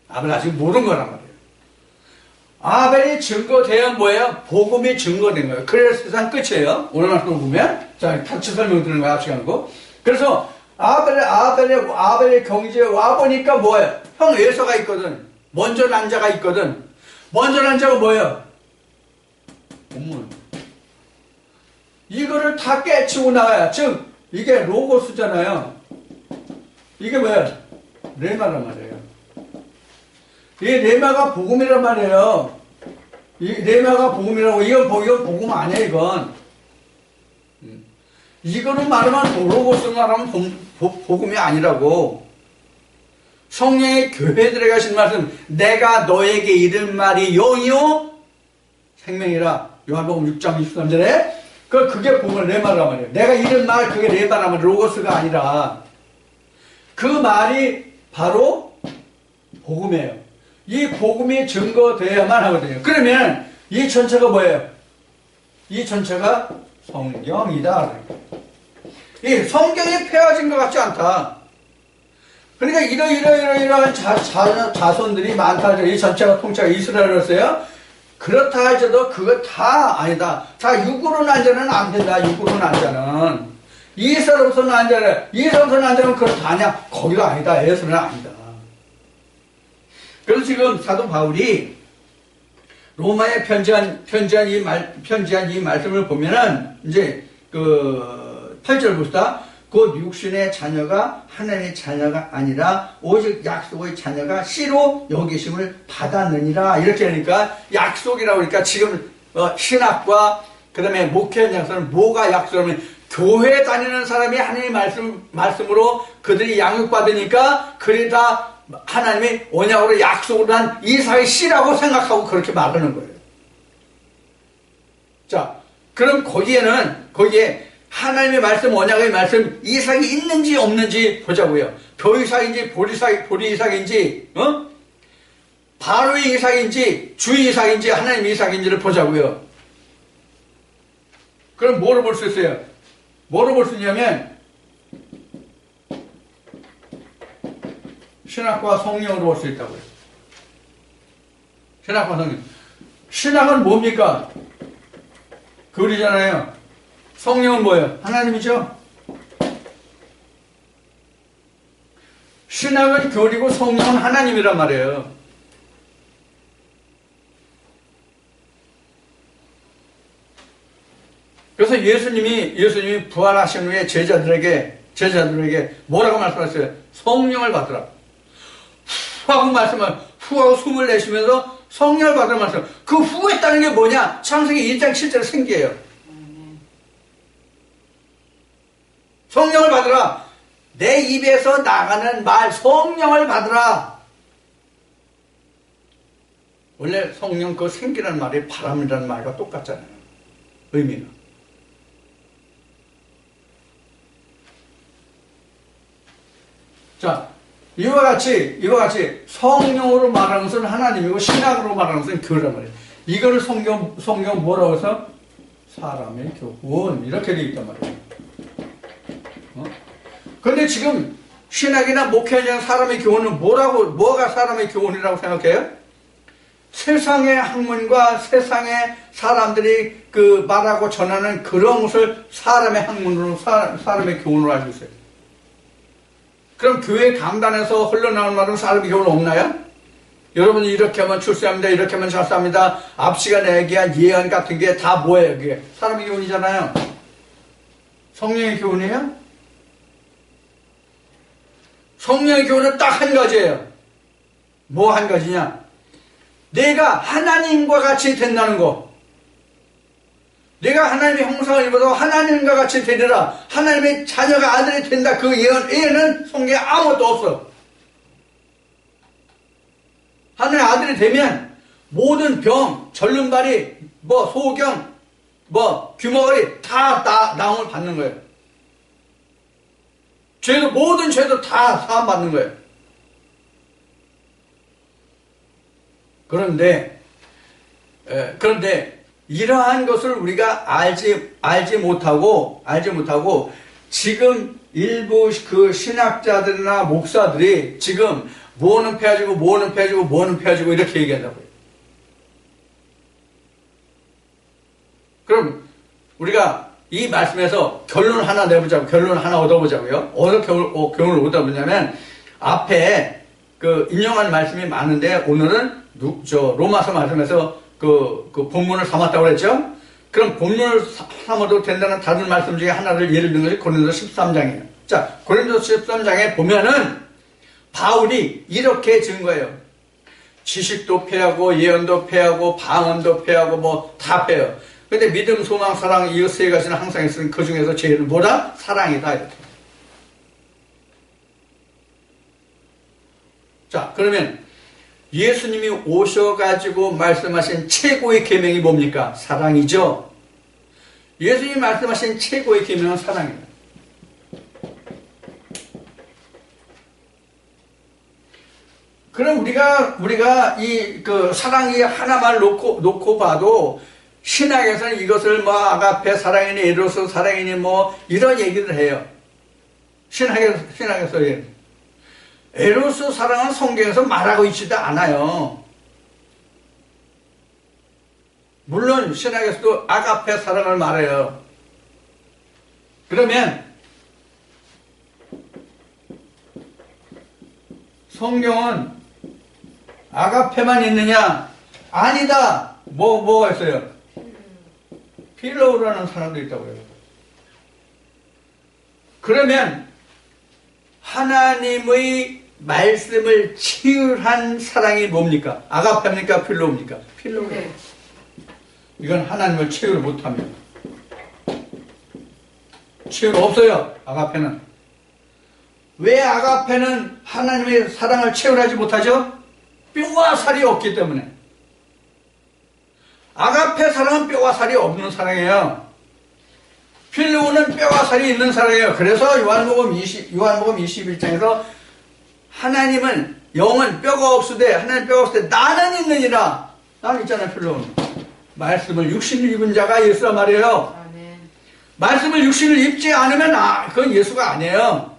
아벨을 아직 모르는 거란 말이에요. 아벨이 증거되면 뭐예요? 복음이 증거된 거예요. 그래서 세상 끝이에요. 오늘 말씀을 보면. 자, 같이 설명 드리는 거야, 앞시간 거. 그래서 아벨의 경지에 와보니까 뭐예요? 형 에서가 있거든. 먼저 난 자가 있거든. 먼저 난 자가 뭐예요? 본문. 이거를 다 깨치고 나와야. 즉, 이게 로고스잖아요. 이게 뭐예요? 레마란 말이에요. 이 레마가 복음이란 말이에요. 이 레마가 복음이라고. 이건 복음 아니야, 이건. 이거는 말하면 로고스 말하면 복음이 아니라고. 성령의 교회들에 가신 말씀, 내가 너에게 이른 말이 영이요 생명이라. 요한복음 6장 23절에 그게 복음을 레마란 말이에요. 내가 이른 말, 그게 레마란 말이에요. 로고스가 아니라. 그 말이 바로 복음이에요. 이 복음이 증거되어야만 하거든요. 그러면 이 전체가 뭐예요? 이 전체가 성경이다. 이 성경이 폐해진 것 같지 않다. 그러니까 이러한 자손들이 많다. 이 전체가 통째가 이스라엘이었어요. 그렇다 할지라도 그거 다 아니다. 자, 육으로 난 자는 안 된다. 육으로 난 자는. 이스라엘로부터 난 자는, 이스라엘로부터 난 자는 그거 다냐? 거기가 아니다. 에서는 아니다. 그래서 지금 사도 바울이 로마에 편지한 이 말씀을 보면은, 이제, 8절 봅시다. 곧 육신의 자녀가 하나님의 자녀가 아니라 오직 약속의 자녀가 씨로 여기심을 받았느니라. 이렇게 하니까 약속이라고 그러니까 지금 신학과 그 다음에 목회 현장에서는 뭐가 약속하면 교회 다니는 사람이 하나님의 말씀으로 그들이 양육받으니까 그리 다 하나님이 언약으로 약속을 한 이삭의 씨라고 생각하고 그렇게 말하는 거예요. 자, 그럼 거기에 하나님의 말씀, 언약의 말씀, 이삭이 있는지 없는지 보자고요. 벼이삭인지 보리이삭인지, 바로의 이삭인지 주 이삭인지 하나님 이삭인지를 보자고요. 그럼 뭐를 볼 수 있어요? 뭐를 볼 수 있냐면 신학과 성령으로 볼 수 있다고요. 신학과 성령. 신학은 뭡니까? 글이잖아요. 성령은 뭐예요? 하나님이죠? 신학은 교리고 성령은 하나님이란 말이에요. 그래서 예수님이 부활하신 후에 제자들에게 뭐라고 말씀하셨어요? 성령을 받으라. 후하고 숨을 내쉬면서 성령을 받으라 말씀. 그 후했다는 게 뭐냐? 창세기 1장 7절 생기예요. 성령을 받으라. 내 입에서 나가는 말, 성령을 받으라. 원래 성령 그 생기라는 말이 바람이라는 말과 똑같잖아요. 의미가. 자, 이와 같이 성령으로 말하는 것은 하나님이고 신학으로 말하는 것은 교회란 말이에요. 이거를 성경 뭐라고 해서? 사람의 교훈. 이렇게 되어 있단 말이에요. 그런데 지금 신학이나 목회자는 사람의 교훈은 뭐가 사람의 교훈이라고 생각해요? 세상의 학문과 세상의 사람들이 말하고 전하는 그런 것을 사람의 학문으로, 사람의 교훈으로 알고 있어요. 그럼 교회 강단에서 흘러나오는 말은 사람의 교훈 없나요? 여러분이 이렇게 하면 출세합니다. 이렇게 하면 잘 삽니다. 앞시간에 얘기한 예언 같은 게 다 뭐예요? 그게 사람의 교훈이잖아요. 성령의 교훈이에요? 성령의 교훈은 딱 한 가지예요. 뭐 한 가지냐? 내가 하나님과 같이 된다는 거. 내가 하나님의 형상을 입어서 하나님과 같이 되리라. 하나님의 자녀가 아들이 된다. 그 예언 외에는 성경에 아무것도 없어. 하나님의 아들이 되면 모든 병, 절름발이, 소경, 귀머거리 다 나음을 받는 거예요. 모든 죄도 다 사함받는 거예요. 그런데 이러한 것을 우리가 알지 못하고 지금 일부 그 신학자들이나 목사들이 지금 뭐는 폐하지고 이렇게 얘기한다고요. 그럼 우리가 이 말씀에서 결론 하나 얻어보자고요. 어떻게 결론을 얻어보냐면 앞에 인용한 말씀이 많은데 오늘은 로마서 말씀에서 그 본문을 삼았다고 그랬죠? 그럼 본문을 삼아도 된다는 다른 말씀 중에 하나를 예를 든 것이 고린도서 13장이에요. 자, 고린도서 13장에 보면은 바울이 이렇게 증거해요. 지식도 패하고 예언도 패하고 방언도 패하고 다 패요. 근데 믿음, 소망, 사랑 이 세 가지는 항상 있으니 그 중에서 제일 뭐다? 사랑이다. 이렇게. 자, 그러면 예수님이 오셔가지고 말씀하신 최고의 계명이 뭡니까? 사랑이죠. 예수님이 말씀하신 최고의 계명은 사랑입니다. 그럼 우리가 이 사랑이 하나만 놓고 봐도 신학에서는 이것을 아가페 사랑이니 에로스 사랑이니 이런 얘기를 해요. 신학에서 에로스 사랑은 성경에서 말하고 있지도 않아요. 물론 신학에서도 아가페 사랑을 말해요. 그러면 성경은 아가페만 있느냐? 아니다. 뭐가 있어요? 필로라는 사람도 있다고요. 그러면 하나님의 말씀을 치유한 사랑이 뭡니까? 아가페입니까? 필로입니까? 필로예요. 이건 하나님을 치유를 못하면 치유가 없어요. 아가페는. 왜 아가페는 하나님의 사랑을 치유하지 못하죠? 뼈와 살이 없기 때문에. 아가페 사랑은 뼈와 살이 없는 사랑이에요. 필로는 뼈와 살이 있는 사랑이에요. 그래서 요한복음 21장에서 하나님은 영은 뼈가 없으되 하나님 뼈가 없으되 나는 있느니라. 나는 있잖아요. 필로는. 말씀을 육신을 입은 자가 예수란 말이에요. 아멘. 말씀을 육신을 입지 않으면 그건 예수가 아니에요.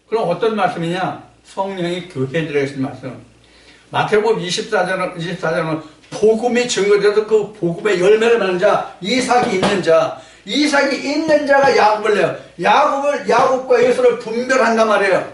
그럼 어떤 말씀이냐? 성령이 교회들에게 하신 말씀. 마태복음 24장은 복음이 증거되어서 그 복음의 열매를 맺는 자, 이삭이 있는 자, 이삭이 있는 자가 야곱을 내요. 야곱과 예수를 분별한단 말이에요.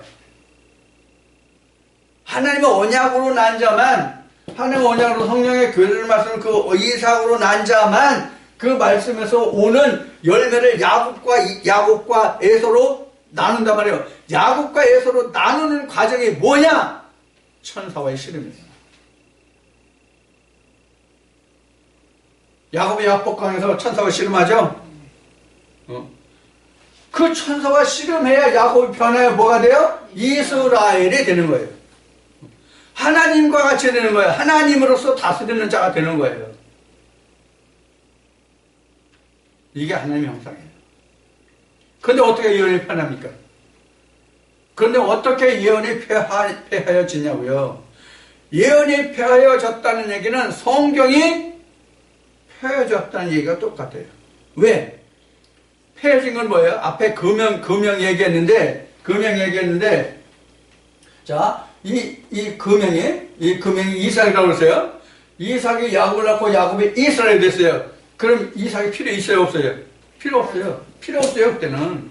하나님의 언약으로 난 자만, 하나님의 언약으로 성령의 교회를 말씀을 그 이삭으로 난 자만 그 말씀에서 오는 열매를 야곱과 에서로 나눈단 말이에요. 야곱과 에서로 나누는 과정이 뭐냐? 천사와의 씨름이에요. 야곱이 야복강에서 천사와 씨름하죠? 그 천사와 씨름해야 야곱이 변하여 뭐가 돼요? 이스라엘이 되는 거예요. 하나님과 같이 되는 거예요. 하나님으로서 다스리는 자가 되는 거예요. 이게 하나님의 형상이에요. 그런데 어떻게 예언이 변합니까? 그런데 어떻게 예언이 폐하여지냐고요? 예언이 폐하여졌다는 얘기는 성경이 폐하여졌다는 얘기가 똑같아요. 왜? 폐해진 건 뭐예요? 앞에 금영 얘기했는데, 자, 이 금영이 이삭이라고 그랬어요. 이삭이 야곱을 낳고 야곱이 이스라엘이 됐어요. 그럼 이삭이 필요 있어요? 없어요? 필요 없어요. 필요 없어요, 그때는.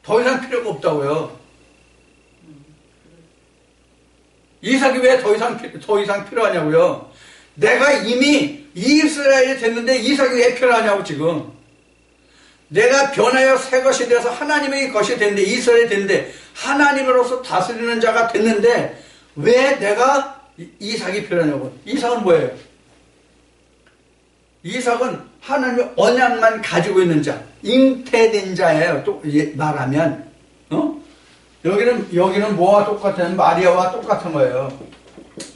더 이상 필요가 없다고요. 이삭이 왜 더 이상 필요하냐고요? 내가 이미 이스라엘이 됐는데 이삭이 왜 필요하냐고 지금. 내가 변하여 새 것이 되어서 하나님의 것이 됐는데 이스라엘이 됐는데 하나님으로서 다스리는 자가 됐는데 왜 내가 이삭이 필요하냐고. 이삭은 뭐예요? 이삭은 하나님의 언약만 가지고 있는 자, 잉태된 자예요. 또 말하면 여기는 뭐와 똑같은 마리아와 똑같은 거예요.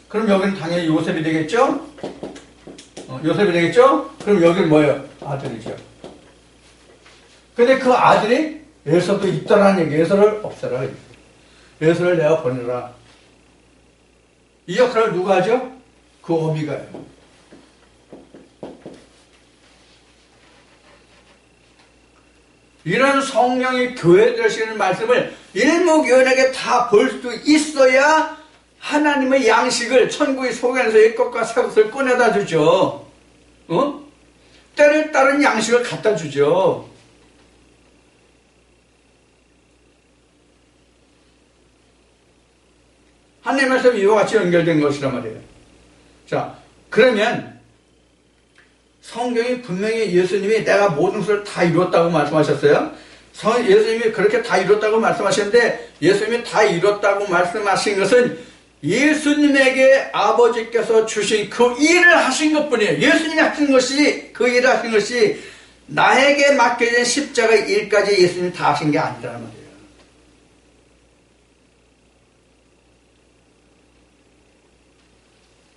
그럼 여기는 당연히 요셉이 되겠죠? 요셉이 되겠죠? 그럼 여기는 뭐예요? 아들이죠. 근데 그 아들이 에서도 있더라는 얘기. 에서를 없애라. 에서를 내가 보내라. 이 역할을 누가 하죠? 그 어미가 해요. 이런 성령이 교회에 들으시는 말씀을 일목요연하게 다 볼 수 있어야 하나님의 양식을 천국의 소견에서 옛것과 새것을 꺼내다 주죠. 때를 따른 양식을 갖다 주죠. 하나님의 말씀이 이와 같이 연결된 것이란 말이에요. 자, 그러면 성경이 분명히 예수님이 내가 모든 것을 다 이뤘다고 말씀하셨어요. 예수님이 그렇게 다 이뤘다고 말씀하셨는데 예수님이 다 이뤘다고 말씀하신 것은 예수님에게 아버지께서 주신 그 일을 하신 것뿐이에요. 예수님이 하신 것이, 그 일을 하신 것이 나에게 맡겨진 십자가 일까지 예수님이 다 하신 게 아니라는 말이에요.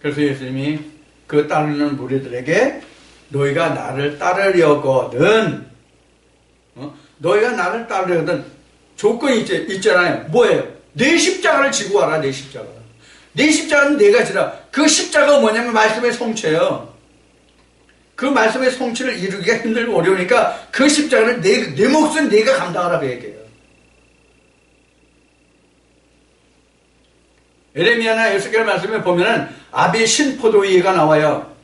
그래서 예수님이 그 따르는 무리들에게 너희가 나를 따르려거든, 너희가 나를 따르려거든 조건이 있잖아요. 뭐예요? 내 십자가를 지고 와라. 내 십자가. 내 십자가는 네 가지라. 그 십자가가 뭐냐면 말씀의 성취예요. 그 말씀의 성취를 이루기가 힘들고 어려우니까 그 십자가는 내 몫은 네가 감당하라고 얘기해요. 에레미야나 에스겔 말씀에 보면은 아비 신포도이가 나와요.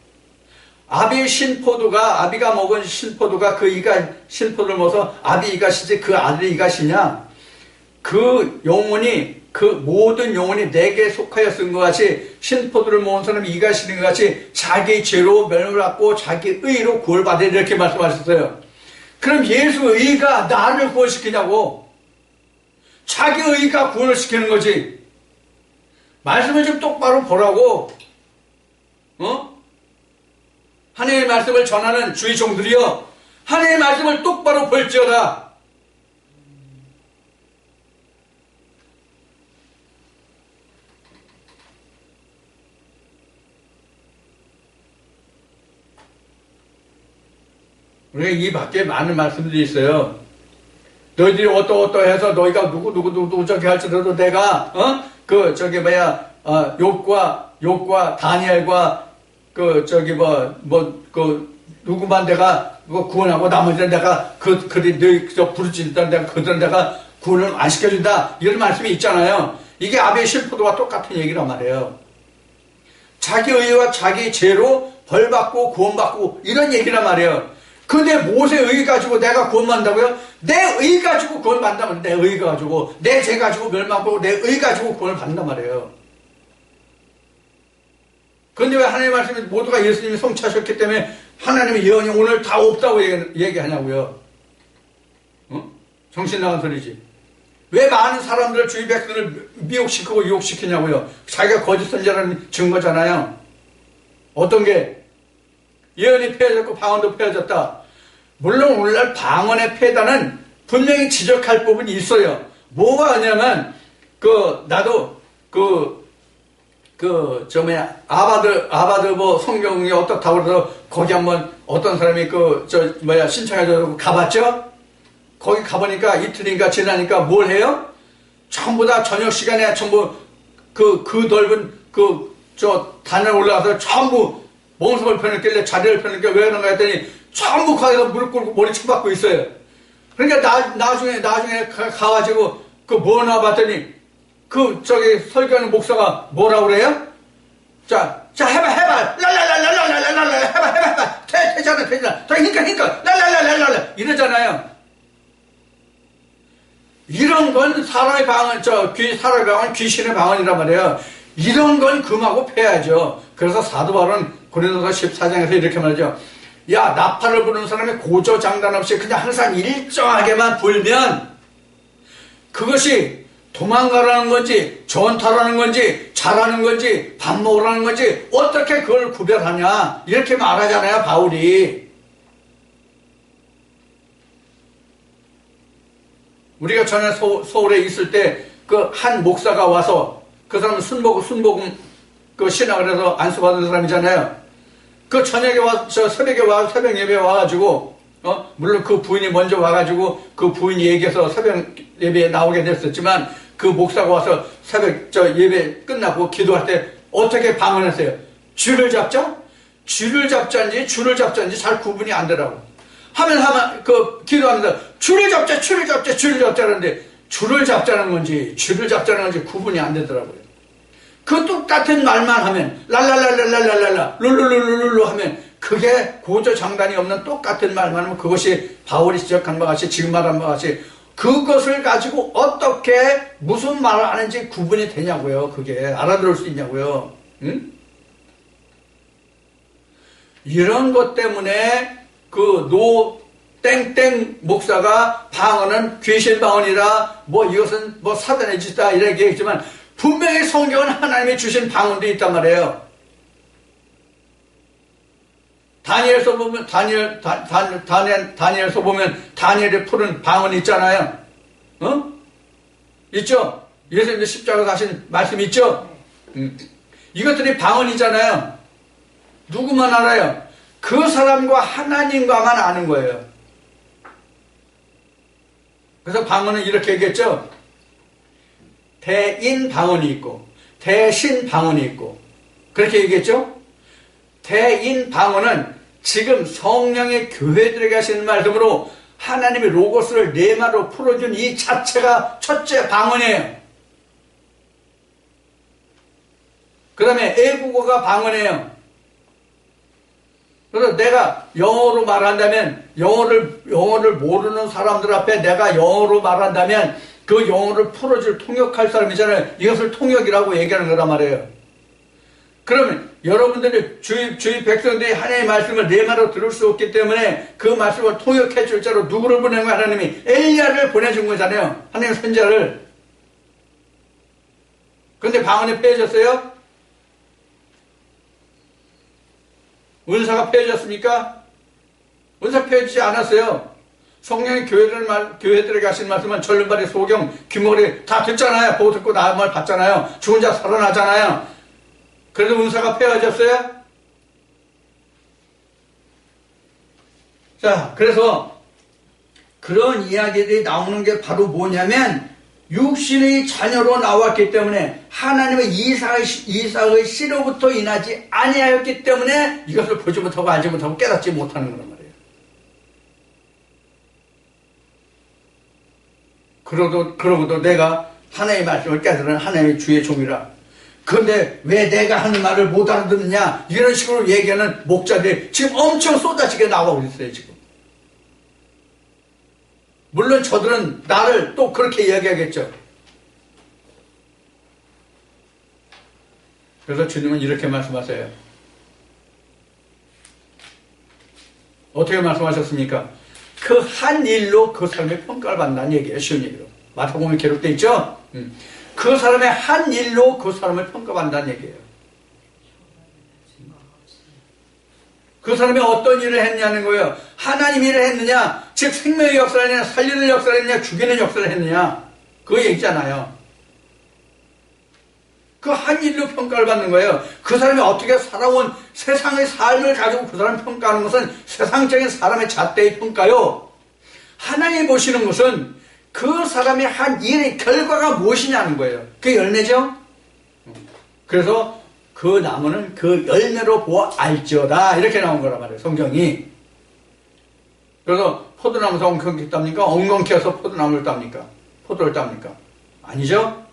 아비가 먹은 신포도가 그 이가 신포도를 먹어서 아비 이가시지 그 아들이 이가시냐? 그 영혼이 그 모든 영혼이 내게 속하였은 것 같이 신포도를 모은 사람이 이가 시린 것 같이 자기 죄로 멸망받고 자기 의로 구원받으라 이렇게 말씀하셨어요. 그럼 예수 의가 나를 구원시키냐고. 자기 의가 구원을 시키는 거지. 말씀을 좀 똑바로 보라고. 하나님의 말씀을 전하는 주의 종들이여, 하나님의 말씀을 똑바로 볼지어다. 우리가 이 밖에 많은 말씀들이 있어요. 너희들이 어떠해서 너희가 누구 저기 할지라도 내가 욥과 다니엘과 누구만 내가 구원하고 나머지는 내가 너희 부르짖던 내가 그들은 내가 구원을 안 시켜준다, 이런 말씀이 있잖아요. 이게 아베 신포도와 똑같은 얘기란 말이에요. 자기 의와 자기 죄로 벌받고 구원받고 이런 얘기란 말이에요. 근데 모세 의 가지고 내가 구원받는다고요? 내 의 가지고 구원받는다면 내 의 가지고, 내 죄 가지고 멸망하고 내 의 가지고 구원을 받는단 말이에요. 그런데 왜 하나님의 말씀이 모두가 예수님이 성취하셨기 때문에 하나님의 예언이 오늘 다 없다고 얘기하냐고요? 정신 나간 소리지. 왜 많은 사람들을 주위 백성을 미혹시키고 유혹시키냐고요? 자기가 거짓 선지자라는 증거잖아요. 어떤 게? 예언이 폐해졌고 방언도 폐해졌다. 물론 오늘날 방언의 폐해다는 분명히 지적할 부분이 있어요. 뭐가 하냐면 나도 아바드 뭐 성경이 어떻다고 그래서 거기 한번 어떤 사람이 신청해서 가봤죠? 거기 가보니까 이틀인가 지나니까 뭘 해요? 전부 다 저녁 시간에 전부 그 넓은 단에 올라가서 전부 몸석을 펴냈길래 자리를 펴니까 왜 그런가 했더니 전부 거기서 무릎 꿇고 머리 쳐박고 있어요. 그러니까 나중에 가가지고 뭐 나봤더니 설교하는 목사가 뭐라고 그래요? 자 해봐 랄랄랄랄랄랄랄라 해봐 되잖아 더 힘까 랄랄랄랄랄라 이러잖아요. 이런 건 사람의 방언, 사람의 방언, 귀신의 방언이란 말이에요. 이런 건 금하고 패야죠. 그래서 사도 바울은 고린도서 14장에서 이렇게 말하죠. 야, 나팔을 부는 사람이 고조장단 없이 그냥 항상 일정하게만 불면 그것이 도망가라는 건지 전투하라는 건지 잘하는 건지 밥 먹으라는 건지 어떻게 그걸 구별하냐, 이렇게 말하잖아요, 바울이. 우리가 전에 서울에 있을 때 한 목사가 와서, 그 사람은 순복음 신학을 해서 안수받은 사람이잖아요. 저녁에 새벽에 와서 새벽 예배에 와가지고, 물론 그 부인이 먼저 와가지고 그 부인이 얘기해서 새벽 예배에 나오게 됐었지만, 그 목사가 와서 새벽 예배 끝나고 기도할 때 어떻게 방언했어요? 줄을 잡자? 줄을 잡자인지 잘 구분이 안 되더라고. 기도하면서 줄을 잡자 하는데, 줄을 잡자는 건지 구분이 안 되더라고요. 그 똑같은 말만 하면, 랄랄랄랄랄랄라, 룰룰룰룰루 하면, 그게 고조장단이 없는 똑같은 말만 하면 그것이 바울이 지적한 바 같이, 지금 말한 바 같이, 그것을 가지고 어떻게 무슨 말을 하는지 구분이 되냐고요. 그게 알아들을 수 있냐고요. 응? 이런 것 때문에 땡땡 목사가 방언은 귀신 방언이라, 이것은 사단의 짓이다 이렇게 얘기했지만, 분명히 성경은 하나님이 주신 방언도 있단 말이에요. 다니엘서 보면 다니엘서 보면 다니엘이 푸른 방언이 있잖아요. 있죠? 예수님도 십자가에서 하신 말씀 있죠? 이것들이 방언이잖아요. 누구만 알아요? 그 사람과 하나님과만 아는 거예요. 그래서 방언은 이렇게 얘기했죠. 대인 방언이 있고 대신 방언이 있고, 그렇게 얘기했죠. 대인 방언은 지금 성령의 교회들에게 하시는 말씀으로 하나님의 로고스를 네 말로 풀어준 이 자체가 첫째 방언이에요. 그 다음에 애국어가 방언이에요. 그래서 내가 영어로 말한다면, 영어를 모르는 사람들 앞에 내가 영어로 말한다면 그 영혼을 풀어줄 통역할 사람이잖아요. 이것을 통역이라고 얘기하는 거란 말이에요. 그러면 여러분들이 주위 백성들이 하나님의 말씀을 내 말로 들을 수 없기 때문에 그 말씀을 통역해 줄 자로 누구를 보낸 거야? 하나님이 엘리야를 보내준 거잖아요. 하나님 선자를. 근데 방언이 폐해졌어요? 은사가 폐해졌습니까? 은사 폐해지지 않았어요. 성령이 교회들에게 하신 말씀은 절름발이 소경, 귀머리 다 듣잖아요. 보고 듣고 나의 말 받잖아요. 죽은 자 살아나잖아요. 그래도 은사가 폐해졌어요? 자, 그래서 그런 이야기들이 나오는 게 바로 뭐냐면 육신의 자녀로 나왔기 때문에 하나님의 이삭의 씨로부터 인하지 아니하였기 때문에 이것을 보지 못하고 알지 못하고 깨닫지 못하는 거란 말이에요. 그러고도 내가 하나님의 말씀을 깨달은 하나님의 주의 종이라. 그런데 왜 내가 하는 말을 못 알아듣느냐 이런 식으로 얘기하는 목자들이 지금 엄청 쏟아지게 나오고 있어요. 지금 물론 저들은 나를 또 그렇게 이야기하겠죠. 그래서 주님은 이렇게 말씀하세요. 어떻게 말씀하셨습니까? 그 한 일로 그 사람의 평가를 받는다는 얘기예요. 쉬운 얘기로. 마태복음에 기록되어 있죠? 그 사람의 한 일로 그 사람을 평가받는다는 얘기예요. 그 사람이 어떤 일을 했냐는 거예요. 하나님 일을 했느냐, 즉 생명의 역사를 했느냐, 살리는 역사를 했느냐, 죽이는 역사를 했느냐, 그 얘기잖아요. 그 한 일로 평가를 받는 거예요. 그 사람이 어떻게 살아온 세상의 삶을 가지고 그 사람을 평가하는 것은 세상적인 사람의 잣대의 평가요. 하나님이 보시는 것은 그 사람이 한 일의 결과가 무엇이냐는 거예요. 그게 열매죠? 그래서 그 나무는 그 열매로 보아 알지어다. 이렇게 나온 거란 말이에요. 성경이. 그래서 포도나무에서 엉겅퀴 땁니까? 엉겅퀴에서 포도나무를 땁니까? 포도를 땁니까? 아니죠?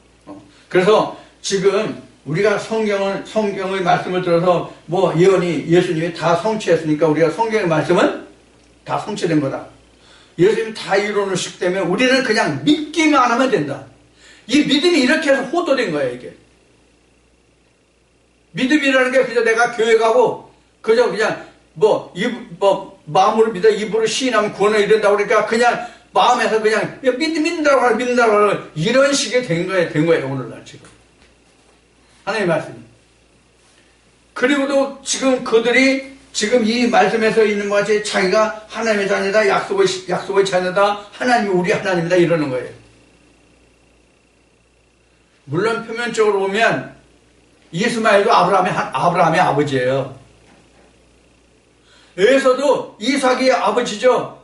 그래서 지금 우리가 성경의 말씀을 들어서 뭐 예수님이 다 성취했으니까 우리가 성경의 말씀은 다 성취된 거다. 예수님이 다 이루어놓으시기 때문에 우리는 그냥 믿기만 하면 된다. 이 믿음이 이렇게 해서 호도된 거예요, 이게. 믿음이라는 게 그저 내가 교회 가고, 그저 그냥 마음으로 믿어 입으로 시인하면 구원을 이룬다고 그러니까 그냥 마음에서 그냥 믿는다고 하라, 이런 식의 된 거예요, 오늘날 지금. 하나님의 말씀이. 그리고도 지금 그들이 지금 이 말씀에서 있는 것 같이 자기가 하나님의 자녀다, 약속의 자녀다, 하나님이 우리 하나님이다 이러는 거예요. 물론 표면적으로 보면 이스마엘도 아브라함의 아버지예요. 에서도 이삭의 아버지죠.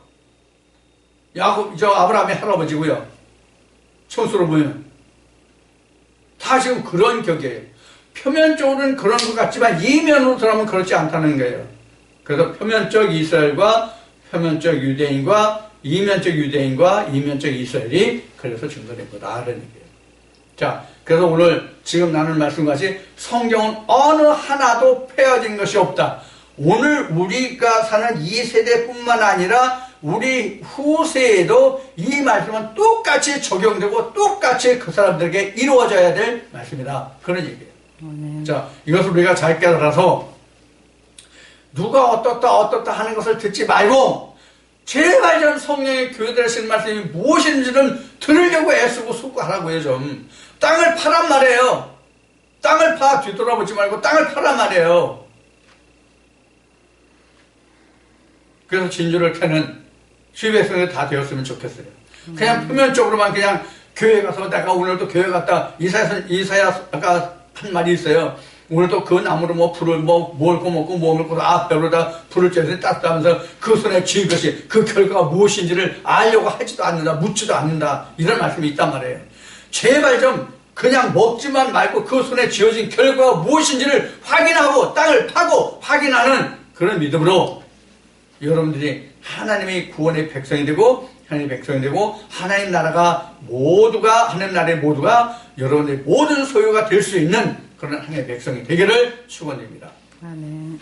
아브라함의 할아버지고요. 총수로 보면 다 지금 그런 격이에요. 표면적으로는 그런 것 같지만 이면으로 들어가면 그렇지 않다는 거예요. 그래서 표면적 이스라엘과 표면적 유대인과 이면적 이스라엘이 그래서 증거된 거다 라는 얘기예요. 자, 그래서 오늘 지금 나눈 말씀같이 성경은 어느 하나도 폐허진 것이 없다. 오늘 우리가 사는 이 세대뿐만 아니라 우리 후세에도 이 말씀은 똑같이 적용되고 똑같이 그 사람들에게 이루어져야 될 말씀이다. 그런 얘기예요. 자, 이것을 우리가 잘 깨달아서 누가 어떻다 하는 것을 듣지 말고 제발 좀 성령의 교회들 하시는 말씀이 무엇인지는 들으려고 애쓰고 수고하라고요. 좀 땅을 파란 말이에요. 땅을 파. 뒤돌아보지 말고 땅을 파란 말이에요. 그래서 진주를 캐는 주의백성이 다 되었으면 좋겠어요. 그냥 표면적으로만 그냥 교회 가서 내가 오늘도 교회 갔다 이사야 아까 한 말이 있어요. 오늘도 그 나무로 불을 뭘 꺼먹고 먹고 배로다 불을 쬐서 따뜻하면서 그 손에 쥐은 것이 그 결과가 무엇인지를 알려고 하지도 않는다, 묻지도 않는다, 이런 말씀이 있단 말이에요. 제발 좀 그냥 먹지만 말고 그 손에 쥐어진 결과가 무엇인지를 확인하고 땅을 파고 확인하는 그런 믿음으로 여러분들이 하나님의 구원의 백성이 되고 하나님의 백성이 되고 하나님 나라가 하나님 나라의 모두가 여러분들의 모든 소유가 될 수 있는 그런 하나님의 백성이 되기를 축원드립니다. 아멘.